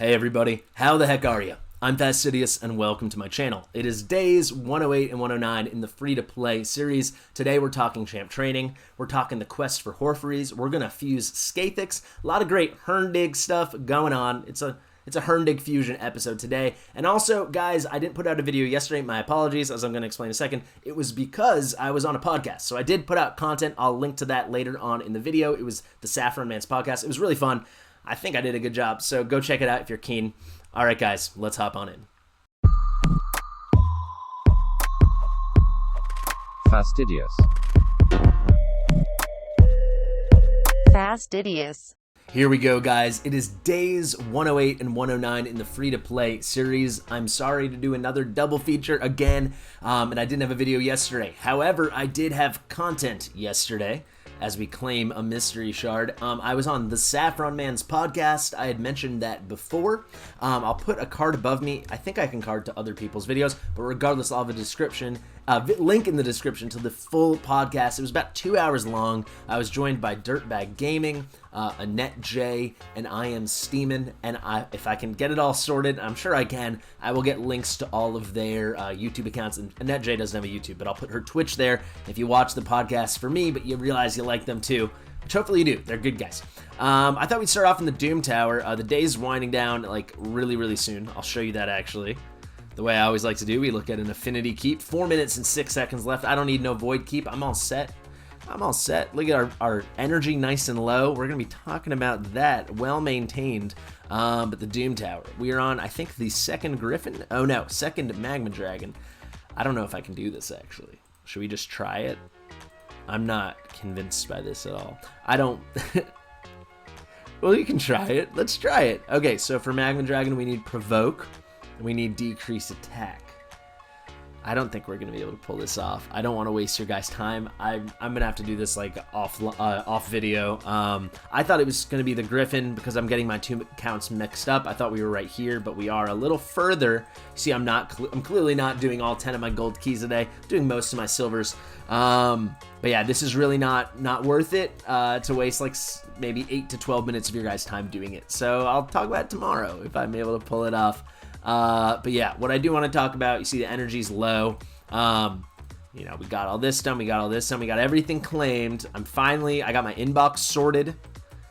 Hey everybody, how the heck are you? I'm Fastidious and welcome to my channel. It is days 108 and 109 in the free-to-play series. Today we're talking champ training, we're talking the quest for Horfreys, we're going to fuse Skathix, a lot of great Herndig stuff going on. It's a Herndig fusion episode today. And also, guys, I didn't put out a video yesterday. My apologies, as I'm going to explain in a second. It was because I was on a podcast. So I did put out content. I'll link to that later on in the video. It was the Saffron Man's podcast. It was really fun. I think I did a good job. So go check it out if you're keen. All right, guys, let's hop on in. Fastidious. Fastidious. Here we go, guys. It is days 108 and 109 in the free-to-play series. I'm sorry to do another double feature again, and I didn't have a video yesterday. However, I did have content yesterday, as we claim a mystery shard. I was on the Saffron Man's podcast. I had mentioned that before. I'll put a card above me. I think I can card to other people's videos, but regardless, I'll have a description, link in the description to the full podcast. It was about 2 hours long. I was joined by Dirtbag Gaming, Annette J, and I Am Steeman, and if I can get it all sorted, I'm sure I can, I will get links to all of their YouTube accounts. And Annette J doesn't have a YouTube, but I'll put her Twitch there if you watch the podcast for me, but you realize you like them too, which hopefully you do. They're good guys. I thought we'd start off in the Doom Tower. The day's winding down like really soon. I'll show you that actually. The way I always like to do, we look at an Affinity Keep. 4 minutes and 6 seconds left. I don't need no Void Keep. I'm all set. Look at our energy nice and low. We're going to be talking about that. Well maintained. But the Doom Tower. We are on, I think, the second Griffin. Oh no, second Magma Dragon. I don't know if I can do this actually. Should we just try it? I'm not convinced by this at all. I don't... Well, you can try it. Let's try it. Okay, so for Magma Dragon, we need Provoke. And we need Decrease Attack. I don't think we're going to be able to pull this off. I don't want to waste your guys' time. I'm going to have to do this like off video. I thought it was going to be the Griffin because I'm getting my two accounts mixed up. I thought we were right here, but we are a little further. See, I'm clearly not doing all 10 of my gold keys today. I'm doing most of my silvers. But yeah, this is really not worth it to waste like maybe 8 to 12 minutes of your guys' time doing it. So I'll talk about it tomorrow if I'm able to pull it off. But yeah, what I do want to talk about, you see the energy's low. You know, we got all this done, we got everything claimed. I got my inbox sorted.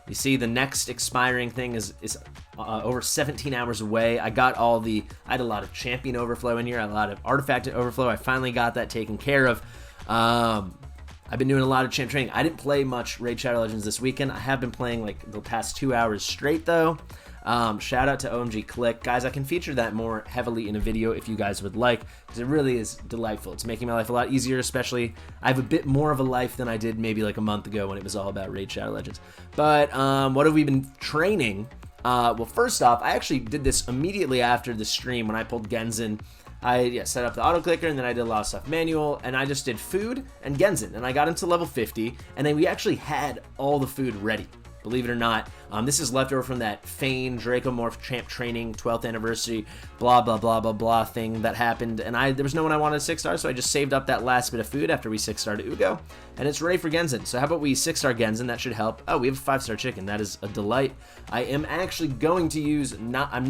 You see the next expiring thing is over 17 hours away. I had a lot of champion overflow in here, a lot of artifact overflow. I finally got that taken care of. I've been doing a lot of champ training. I didn't play much Raid Shadow Legends this weekend. I have been playing like the past 2 hours straight though. Shout out to OMG Click. Guys, I can feature that more heavily in a video if you guys would like, because it really is delightful. It's making my life a lot easier, especially I have a bit more of a life than I did maybe like a month ago when it was all about Raid Shadow Legends. But what have we been training? Well, first off, I actually did this immediately after the stream when I pulled Genzen. I set up the auto clicker, and then I did a lot of stuff manual, and I just did food and Genzen, and I got into level 50, and then we actually had all the food ready. Believe it or not, this is leftover from that Fane Dracomorph champ training 12th anniversary blah blah blah blah blah thing that happened, and there was no one I wanted 6-star, so I just saved up that last bit of food after we 6-starred Ugo, and it's ready for Genzen. So how about we 6-star Genzen? That should help. Oh, we have a 5-star chicken. That is a delight. I am actually going to use I'm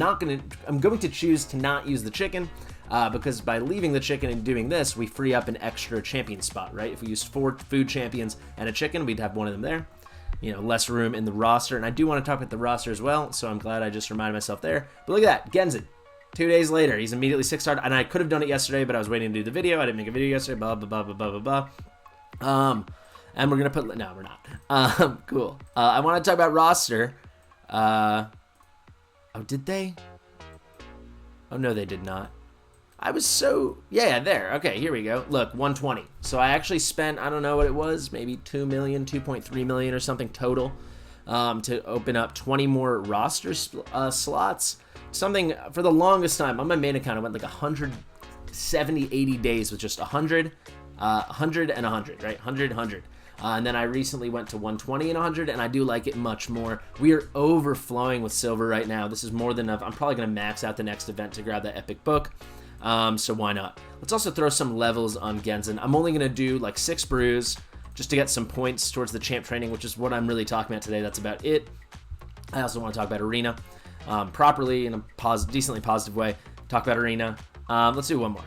going to choose to not use the chicken. Because by leaving the chicken and doing this, we free up an extra champion spot, right? If we used 4 food champions and a chicken, we'd have one of them there. You know, less room in the roster. And I do want to talk about the roster as well, so I'm glad I just reminded myself there. But look at that, Genzen. 2 days later, he's immediately 6-starred. And I could have done it yesterday, but I was waiting to do the video. I didn't make a video yesterday, blah, blah, blah, blah, blah, blah, blah. And we're going to put... No, we're not. Cool. I want to talk about roster. Oh, did they? Oh, no, they did not. I was so... Yeah, there. Okay, here we go. Look, 120. So I actually spent, I don't know what it was, maybe 2 million, 2.3 million or something total to open up 20 more roster slots. Something, for the longest time, on my main account, I went like 170, 80 days with just 100, 100, and 100, right? 100, 100. And then I recently went to 120 and 100, and I do like it much more. We are overflowing with silver right now. This is more than enough. I'm probably going to max out the next event to grab that epic book. So why not? Let's also throw some levels on Genzen. I'm only going to do like 6 brews just to get some points towards the champ training, which is what I'm really talking about today. That's about it. I also want to talk about Arena. properly in a decently positive way. Talk about arena. Let's do one more.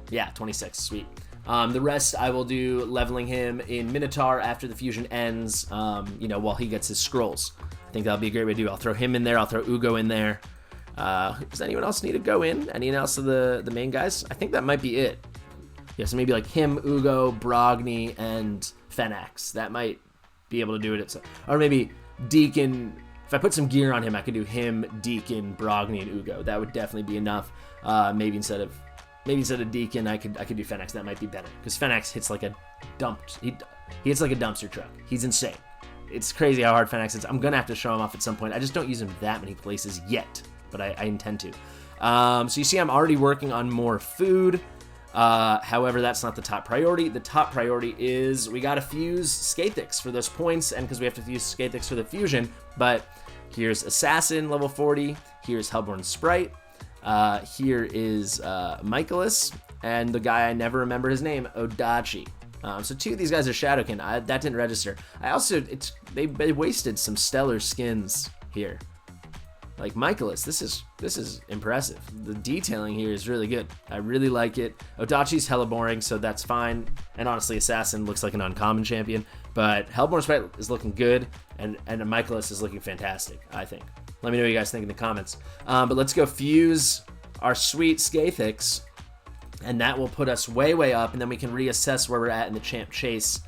Yeah, 26. Sweet. The rest I will do leveling him in Minotaur after the fusion ends, while he gets his scrolls. I think that'll be a great way to do. I'll throw him in there. I'll throw Ugo in there. Does anyone else need to go in? Anyone else of the main guys? I think that might be it. Yeah, so maybe like him, Ugo, Brogni, and Fenax. That might be able to do it. Or maybe Deacon. If I put some gear on him, I could do him, Deacon, Brogni, and Ugo. That would definitely be enough. Maybe instead of Deacon, I could do Fenax. That might be better because Fenax hits like a dump. He hits like a dumpster truck. He's insane. It's crazy how hard Fenax is. I'm gonna have to show him off at some point. I just don't use him that many places yet, but I intend to. So you see, I'm already working on more food. However, that's not the top priority. The top priority is we gotta fuse Skathix for those points, and because we have to fuse Skathix for the fusion. But here's Assassin level 40. Here's Hellborn Sprite. Here is Michaelis, and the guy I never remember his name, Odachi. So 2 of these guys are Shadowkin. That didn't register. I also, they wasted some stellar skins here. Like Michaelis, this is impressive. The detailing here is really good. I really like it. Odachi's hella boring, so that's fine. And honestly, Assassin looks like an uncommon champion, but Hellborn Sprite is looking good, and Michaelis is looking fantastic, I think. Let me know what you guys think in the comments. But let's go fuse our sweet Skathix, and that will put us way, way up, and then we can reassess where we're at in the champ chase.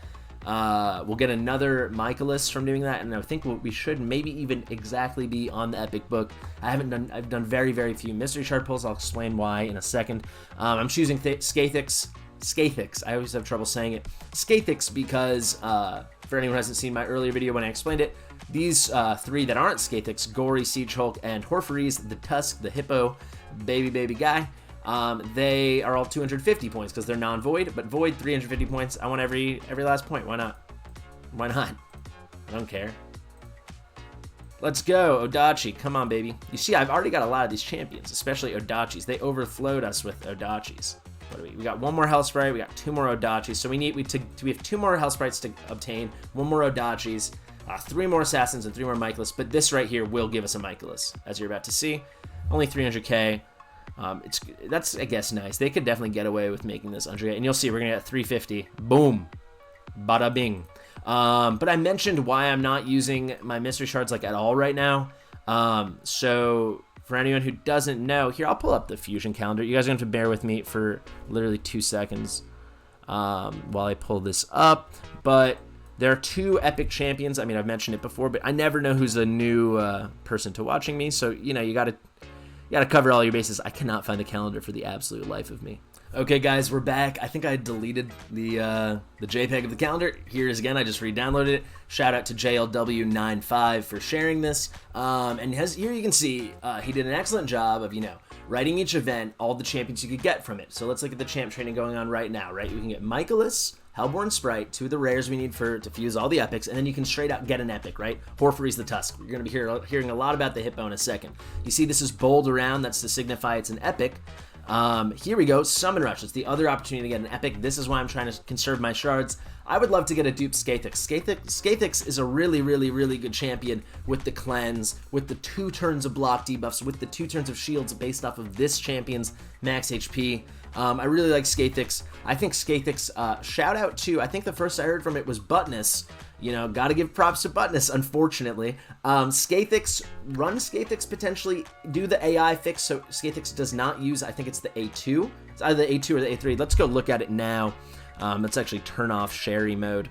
We'll get another Michaelis from doing that, and I think we should maybe even exactly be on the epic book. I've done very, very few mystery shard pulls. I'll explain why in a second. I'm choosing Skathix. I always have trouble saying it. Skathix because, for anyone who hasn't seen my earlier video when I explained it, these 3 that aren't Skathix, Gory, Siege Hulk, and Horfreeze, the Tusk, the Hippo, baby guy, they are all 250 points because they're non-void, but void 350 points. I want every last point. Why not? Why not? I don't care. Let's go, Odachi. Come on, baby. You see, I've already got a lot of these champions, especially Odachis. They overflowed us with Odachis. What do we got? 1 more Hell Sprite. We got 2 more Odachis. So we have 2 more Hell Sprites to obtain, 1 more Odachis, 3 more Assassins, and 3 more Michaelis. But this right here will give us a Michaelis, as you're about to see. Only 300k. That's, I guess, nice. They could definitely get away with making this 100k. And you'll see, we're going to get 350. Boom. Bada bing. But I mentioned why I'm not using my mystery shards like at all right now. So for anyone who doesn't know, here, I'll pull up the fusion calendar. You guys are going to have to bear with me for literally 2 seconds while I pull this up. But there are 2 epic champions. I mean, I've mentioned it before, but I never know who's a new person to watching me. So, you got to cover all your bases. I cannot find the calendar for the absolute life of me. Okay, guys, we're back. I think I deleted the JPEG of the calendar. Here it is again. I just re-downloaded it. Shout out to JLW95 for sharing this. And here you can see he did an excellent job of, writing each event, all the champions you could get from it. So let's look at the champ training going on right now, right? We can get Michaelis, Hellborn Sprite, 2 of the rares we need to fuse all the epics, and then you can straight out get an epic, right? Horfreeze the Tusk. You're going to be hearing a lot about the Hippo in a second. You see this is bold around. That's to signify it's an epic. Here we go, Summon Rush. It's the other opportunity to get an epic. This is why I'm trying to conserve my shards. I would love to get a dupe Skathix. Skathix is a really, really, really good champion with the cleanse, with the 2 turns of block debuffs, with the 2 turns of shields based off of this champion's max HP. I really like Skathix. I think Skathix, shout out to, I think the first I heard from it was Buttness. Gotta give props to Buttness, unfortunately. Skathix, run Skathix potentially, do the AI fix, so Skathix does not use, I think it's the A2. It's either the A2 or the A3. Let's go look at it now. Let's actually turn off Sherry mode.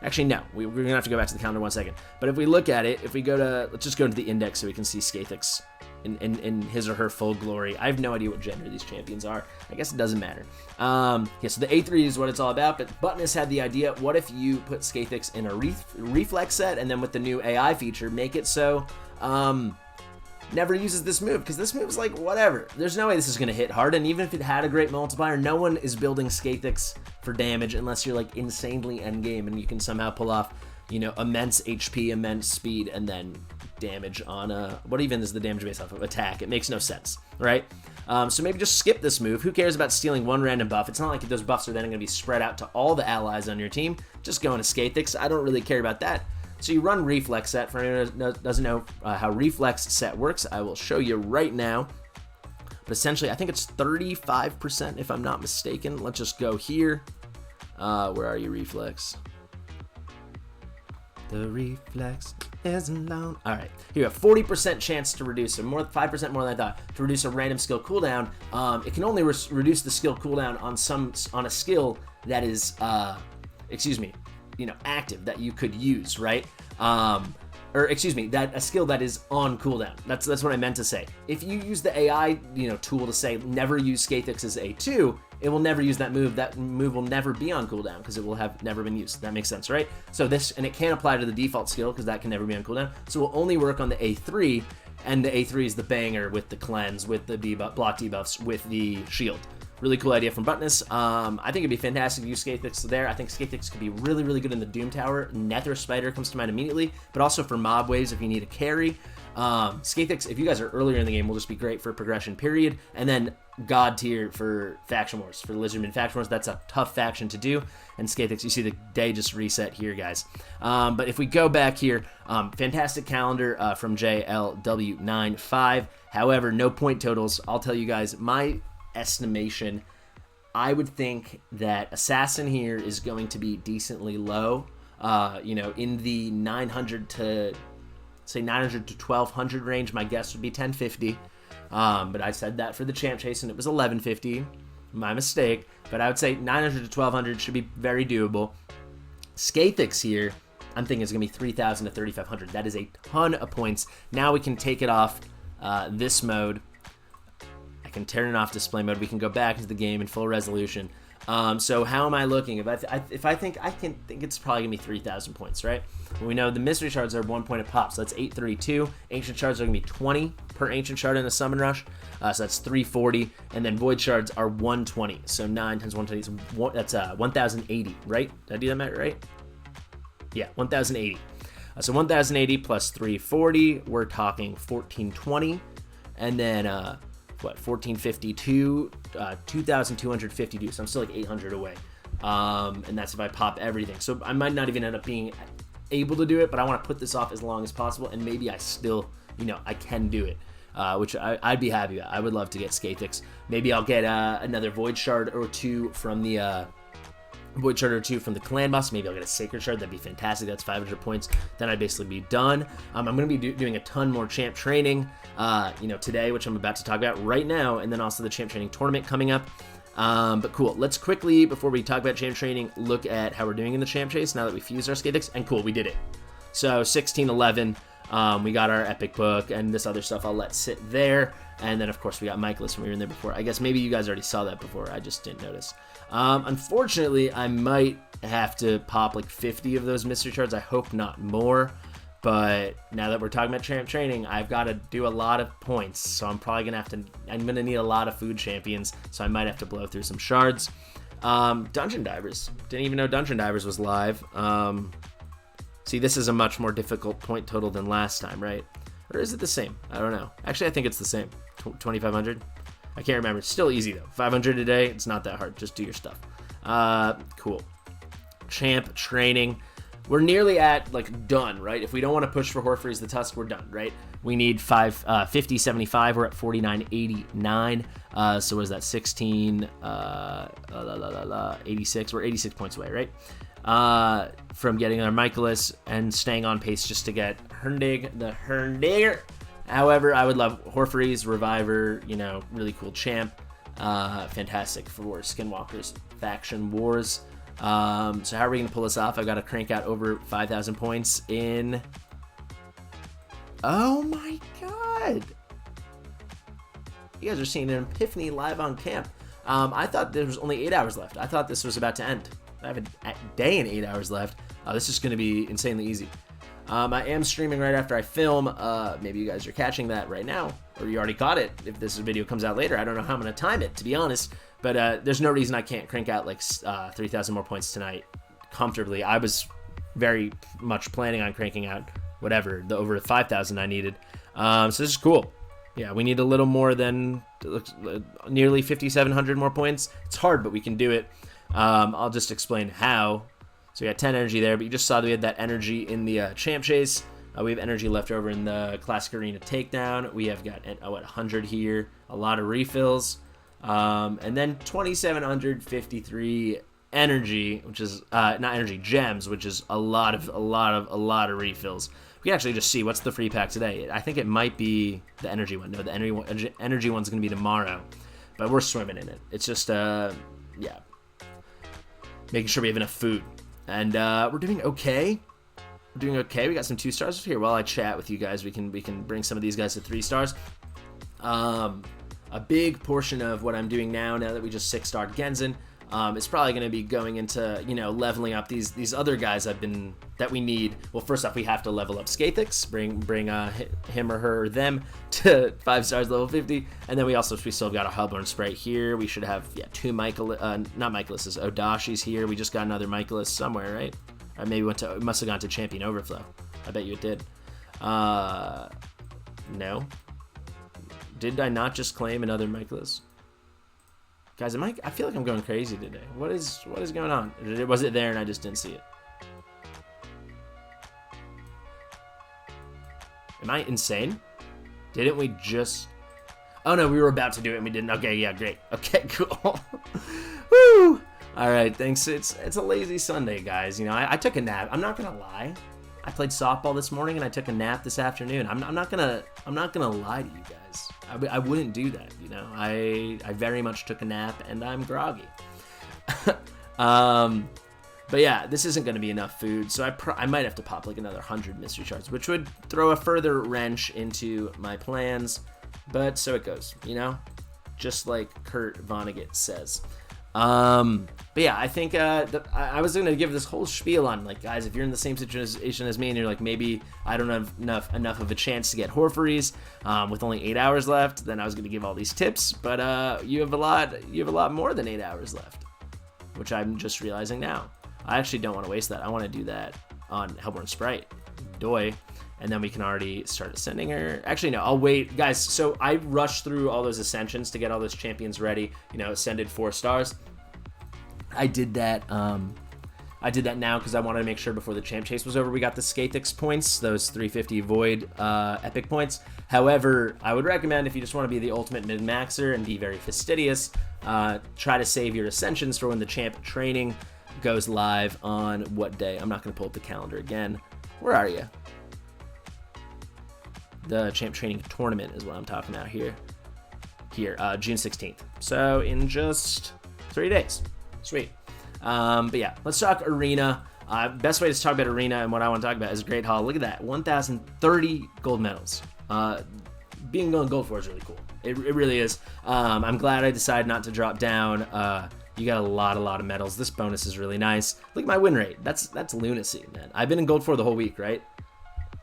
Actually, no, we're gonna have to go back to the calendar 1 second. But if we look at it, if we go to, let's just go into the index so we can see Skathix in his or her full glory. I have no idea what gender these champions are. I guess it doesn't matter. Yeah, so the A3 is what it's all about, but Buttness had the idea, what if you put Skathix in a reflex set, and then with the new AI feature, make it so never uses this move, because this move is like, whatever. There's no way this is going to hit hard, and even if it had a great multiplier, no one is building Skathix for damage unless you're like insanely endgame, and you can somehow pull off, immense HP, immense speed, and then damage on what even is the damage based off of attack? It makes no sense, right? So maybe just skip this move. Who cares about stealing 1 random buff? It's not like those buffs are then going to be spread out to all the allies on your team. Just go into Skathix. I don't really care about that. So you run reflex set. For anyone who doesn't know how reflex set works, I will show you right now. But essentially, I think it's 35% if I'm not mistaken. Let's just go here. Where are you, reflex? The reflex isn't long. All right, here you have 40% chance to reduce, so 5% more than I thought, to reduce a random skill cooldown. It can only reduce the skill cooldown on a skill that is, active, that you could use, right? That a skill that is on cooldown. That's what I meant to say. If you use the AI, tool to say never use Skathix's A2, it will never use that move. That move will never be on cooldown because it will have never been used. That makes sense, right? So and it can't apply to the default skill because that can never be on cooldown. So it will only work on the A3, and the A3 is the banger with the cleanse, with the block debuffs, with the shield. Really cool idea from Buttonus. I think it'd be fantastic to use Skathix there. I think Skathix could be really, really good in the Doom Tower. Nether Spider comes to mind immediately, but also for mob waves if you need a carry. Skathix, if you guys are earlier in the game, will just be great for progression, period. And then God tier for Faction Wars, for the Lizardman Faction Wars. That's a tough faction to do. And Skathix, you see the day just reset here, guys. But if we go back here, fantastic calendar from JLW95. However, no point totals. I'll tell you guys, my estimation, I would think that Assassin here is going to be decently low, in the 900 to 1200 range. My guess would be 1050, but I said that for the champ chase and it was 1150, my mistake. But I would say 900 to 1200 should be very doable. Skathix here, I'm thinking it's gonna be 3000 to 3500. That is a ton of points. Now we can take it off this mode. I can turn it off display mode. We can go back into the game in full resolution. So how am I looking? If I think it's probably gonna be 3,000 points, right? We know the mystery shards are 1 point a pop, so that's 832. Ancient shards are gonna be 20 per ancient shard in a summon rush, so that's 340. And then void shards are 120, so 9 times 120, so that's 1,080, right? Did I do that right? Yeah, 1,080. So 1,080 plus 340, we're talking 1,420, and then 1,452, 2,252, so I'm still like 800 away, and that's if I pop everything. So I might not even end up being able to do it, but I want to put this off as long as possible, and maybe I still, I can do it, which I'd be happy with. I would love to get Skathix. Maybe I'll get another Void Shard or two from the clan boss. Maybe I'll get a Sacred Shard. That'd be fantastic. That's 500 points. Then I'd basically be done. I'm going to be doing a ton more champ training, today, which I'm about to talk about right now, and then also the champ training tournament coming up. But cool. Let's quickly, before we talk about champ training, look at how we're doing in the champ chase now that we fused our Skathix. And cool, we did it. So 1611. We got our epic book, and this other stuff I'll let sit there. And then, of course, we got Michaelis when we were in there before. I guess maybe you guys already saw that before. I just didn't notice. Unfortunately, I might have to pop like 50 of those mystery shards. I hope not more. But now that we're talking about champ training, I've got to do a lot of points. So I'm probably going to need a lot of food champions. So I might have to blow through some shards. Dungeon Divers. Didn't even know Dungeon Divers was live. See, this is a much more difficult point total than last time, right? Or is it the same? I don't know. Actually, I think it's the same. 2,500? I can't remember. It's still easy, though. 500 a day, it's not that hard. Just do your stuff. Cool. Champ training. We're nearly at, done, right? If we don't want to push for Horfreeze the Tusk, we're done, right? We need 50, 75. We're at 49.89. So what is that? 16, 86. We're 86 points away, right? From getting our Michaelis and staying on pace just to get the Herndigger. However, I would love Horfreeze, Reviver, really cool champ. Fantastic for Skinwalkers Faction Wars. So how are we going to pull this off? I've got to crank out over 5,000 points in... Oh my god! You guys are seeing an epiphany live on camp. I thought there was only 8 hours left. I thought this was about to end. I have a day and 8 hours left. This is going to be insanely easy. I am streaming right after I film. Maybe you guys are catching that right now, or you already caught it if this video comes out later. I don't know how I'm going to time it, to be honest, but there's no reason I can't crank out 3,000 more points tonight comfortably. I was very much planning on cranking out whatever, the over 5,000 I needed. So this is cool. Yeah, we need a little more than nearly 5,700 more points. It's hard, but we can do it. I'll just explain how. So we got 10 energy there, but you just saw that we had that energy in the champ chase. We have energy left over in the classic arena takedown. We have got 100 here, a lot of refills, and then 2,753 energy, which is not energy, gems, which is a lot of refills. We can actually just see what's the free pack today. I think it might be the energy one. No, the energy one's gonna be tomorrow, but we're swimming in it. It's just yeah, making sure we have enough food, and we're doing okay. We're doing okay. We got some 2 stars here. While I chat with you guys, we can bring some of these guys to 3 stars. A big portion of what I'm doing now that we just 6-starred Genzen, is probably going to be going into, you know, leveling up these other guys that we need. Well, first off, we have to level up Skathix, bring him or her or them to 5 stars, level 50, and then we still got a Hellborn Sprite here. We should have 2 not Michaelis's, Odashis here. We just got another Michaelis somewhere, right? Or maybe it must have gone to Champion Overflow. I bet you it did. No. Did I not just claim another Michaelis? Guys, I feel like I'm going crazy today. What is going on? Was it there and I just didn't see it? Am I insane? Didn't we just... Oh no, we were about to do it and we didn't. Okay, yeah, great. Okay, cool. Woo! Alright, thanks. It's a lazy Sunday, guys. You know, I took a nap. I'm not gonna lie. I played softball this morning and I took a nap this afternoon. I'm not gonna lie to you guys. I wouldn't do that, you know. I very much took a nap and I'm groggy. But yeah, this isn't going to be enough food, so I might have to pop like another 100 mystery shards, which would throw a further wrench into my plans. But so it goes, you know, just like Kurt Vonnegut says. But yeah, I think I was gonna give this whole spiel on, like, guys, if you're in the same situation as me and you're like, maybe I don't have enough of a chance to get Horfries with only 8 hours left, then I was gonna give all these tips. But you have a lot more than 8 hours left, which I'm just realizing now. I actually don't want to waste that. I want to do that on Hellborn Sprite, Doi, and then we can already start ascending her. Actually, no, I'll wait, guys. So I rushed through all those ascensions to get all those champions ready. You know, ascended 4 stars. I did that now because I wanted to make sure before the champ chase was over we got the Skathix points, those 350 void epic points. However, I would recommend, if you just want to be the ultimate min-maxer and be very fastidious, try to save your ascensions for when the champ training goes live on what day. I'm not going to pull up the calendar again. Where are you? The champ training tournament is what I'm talking about here. June 16th. So in just 3 days. Sweet. But yeah, let's talk arena. Best way to talk about arena and what I want to talk about is Great Hall. Look at that, 1,030 gold medals. Being going gold 4 is really cool. It really is. I'm glad I decided not to drop down. You got a lot of medals. This bonus is really nice. Look at my win rate. That's lunacy, man. I've been in gold 4 the whole week, right?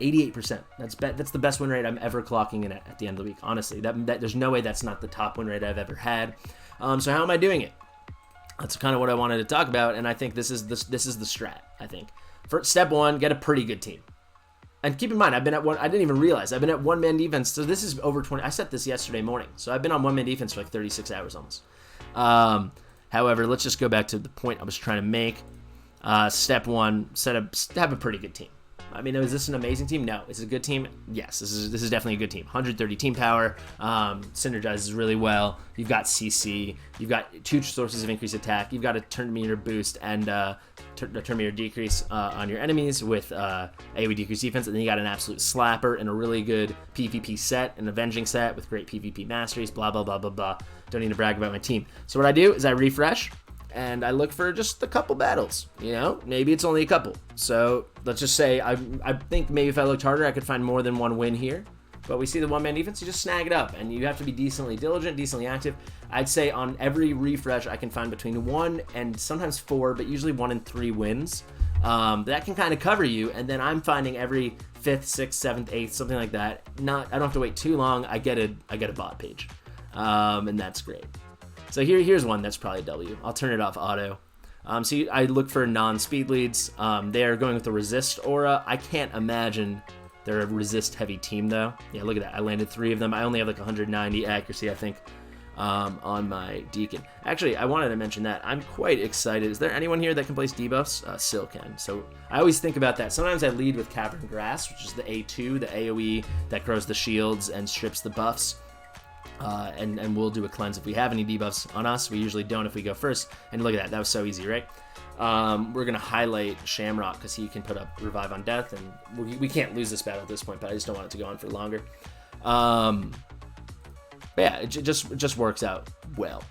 88%. That's the best win rate I'm ever clocking in at the end of the week. Honestly, there's no way that's not the top win rate I've ever had. So how am I doing it? That's kind of what I wanted to talk about, and I think this is the strat. I think for step 1, get a pretty good team. And keep in mind, I've been at one. I didn't even realize I've been at one-man defense. So this is over 20. I set this yesterday morning, so I've been on one-man defense for like 36 hours almost. However, let's just go back to the point I was trying to make. Step 1, have a pretty good team. I mean, is this an amazing team? No. Is it a good team? Yes, this is definitely a good team. 130 team power, synergizes really well. You've got CC, you've got 2 sources of increased attack, you've got a turn meter boost and a turn meter decrease on your enemies with AoE decrease defense, and then you got an absolute slapper and a really good PvP set, an avenging set with great PvP masteries, blah, blah, blah, blah, blah. Don't need to brag about my team. So what I do is I refresh, and I look for just a couple battles, you know? Maybe it's only a couple. So let's just say I think maybe if I looked harder, I could find more than one win here. But we see the one-man defense, you just snag it up, and you have to be decently diligent, decently active. I'd say on every refresh, I can find between 1 and sometimes 4, but usually 1 and 3 wins. That can kind of cover you, and then I'm finding every 5th, 6th, 7th, 8th, something like that. I don't have to wait too long. I get a bot page, and that's great. So here's one that's probably a W. I'll turn it off auto. So I look for non-speed leads. They are going with the resist aura. I can't imagine they're a resist heavy team though. Yeah, look at that. I landed 3 of them. I only have like 190 accuracy, I think. on my Deacon. Actually, I wanted to mention that. I'm quite excited. Is there anyone here that can place debuffs? Sil can. So I always think about that. Sometimes I lead with Cavern Grass, which is the A2, the AoE that grows the shields and strips the buffs. And we'll do a cleanse if we have any debuffs on us. We usually don't if we go first. And look at that. That was so easy, right? We're going to highlight Shamrock because he can put up Revive on Death. And we can't lose this battle at this point, but I just don't want it to go on for longer. But yeah, it just works out well,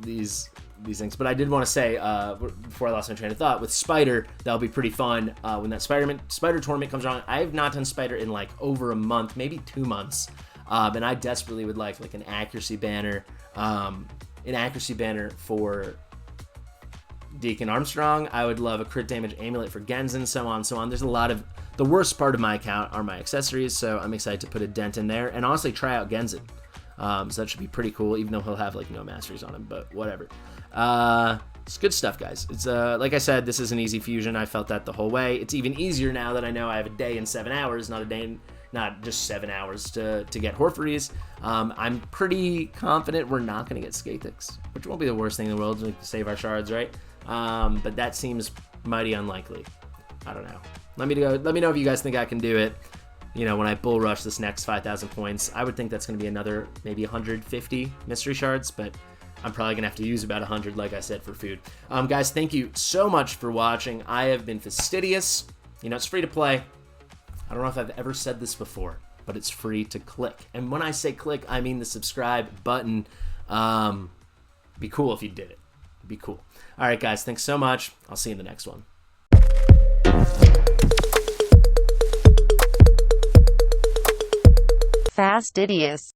these things. But I did want to say, before I lost my train of thought, with Spider, that'll be pretty fun when that Spider tournament comes around. I have not done Spider in like over a month, maybe 2 months. And I desperately would like an accuracy banner, for Deacon Armstrong. I would love a crit damage amulet for Genzen, so on, so on. There's a lot of, the worst part of my account are my accessories, so I'm excited to put a dent in there, and honestly try out Genzen. So that should be pretty cool, even though he'll have like no masteries on him, but whatever. It's good stuff, guys. It's like I said, this is an easy fusion. I felt that the whole way. It's even easier now that I know I have a day and 7 hours, not just 7 hours to get Horfreys. I'm pretty confident we're not going to get Skathix, which won't be the worst thing in the world to save our shards, right? But that seems mighty unlikely. I don't know. Let me know if you guys think I can do it. You know, when I bull rush this next 5,000 points, I would think that's going to be another maybe 150 mystery shards, but I'm probably going to have to use about 100, like I said, for food. Guys, thank you so much for watching. I have been Fastidious. You know, it's free to play. I don't know if I've ever said this before, but it's free to click. And when I say click, I mean the subscribe button. Be cool if you did it. Be cool. All right, guys, thanks so much. I'll see you in the next one. Fastidious.